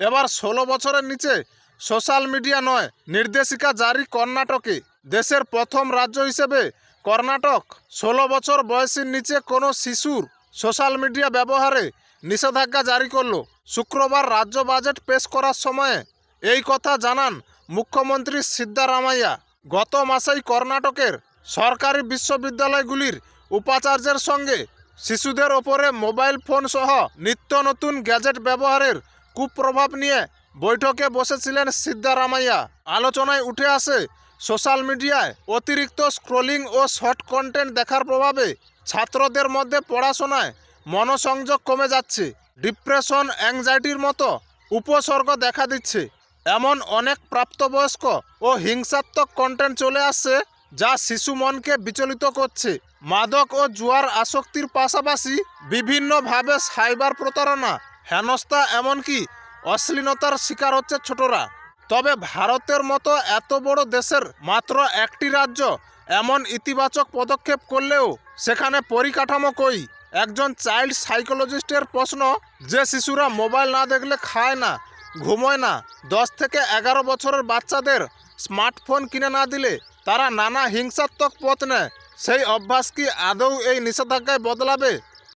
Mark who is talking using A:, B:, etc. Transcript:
A: এবার 16 বছরের নিচে সোশ্যাল মিডিয়া নয় নির্দেশিকা জারি কর্ণাটকে। দেশের প্রথম রাজ্য হিসেবে কর্ণাটক 16 বছর বয়সীর নিচে কোনো শিশুর সোশ্যাল মিডিয়া ব্যবহারে নিষেধাজ্ঞা জারি করল। শুক্রবার রাজ্য বাজেট পেশ করার সময়ে এই কথা জানান মুখ্যমন্ত্রী সিদ্ধারামাইয়া। গত মাসেই কর্ণাটকের সরকারি বিশ্ববিদ্যালয়গুলির উপাচার্যের সঙ্গে শিশুদের ওপরে মোবাইল ফোন সহ নিত্য নতুন গ্যাজেট ব্যবহারের কুপ্রভাব নিয়ে বৈঠকে বসেছিলেন সিদ্ধারামাইয়া। আলোচনায় উঠে আসে সোশ্যাল মিডিয়ায় অতিরিক্ত স্ক্রলিং ও শর্ট কন্টেন্ট দেখার প্রভাবে ছাত্রদের মধ্যে পড়াশোনায় মনোসংযোগ কমে যাচ্ছে, ডিপ্রেশন, অ্যাংজাইটির মতো উপসর্গ দেখা দিচ্ছে। এমন অনেক প্রাপ্তবয়স্ক ও হিংসাত্মক কন্টেন্ট চলে আসছে যা শিশু মনকে বিচলিত করছে। মাদক ও জুয়ার আসক্তির পাশাপাশি বিভিন্নভাবে সাইবার প্রতারণা, হেনস্থা, এমনকি অশ্লীলতার শিকার হচ্ছে ছোটরা। তবে ভারতের মতো এত বড় দেশের মাত্র একটি রাজ্য এমন ইতিবাচক পদক্ষেপ করলেও সেখানে পরিকাঠামো কই? একজন চাইল্ড সাইকোলজিস্টের প্রশ্ন, যে শিশুরা মোবাইল না দেখলে খায় না, ঘুমোয় না, 10 থেকে 11 বছরের বাচ্চাদের স্মার্টফোন কিনে না দিলে তারা নানা হিংসাত্মক পথ নেয়, সেই অভ্যাস কি আদৌ এই নিষেধাজ্ঞায় বদলাবে?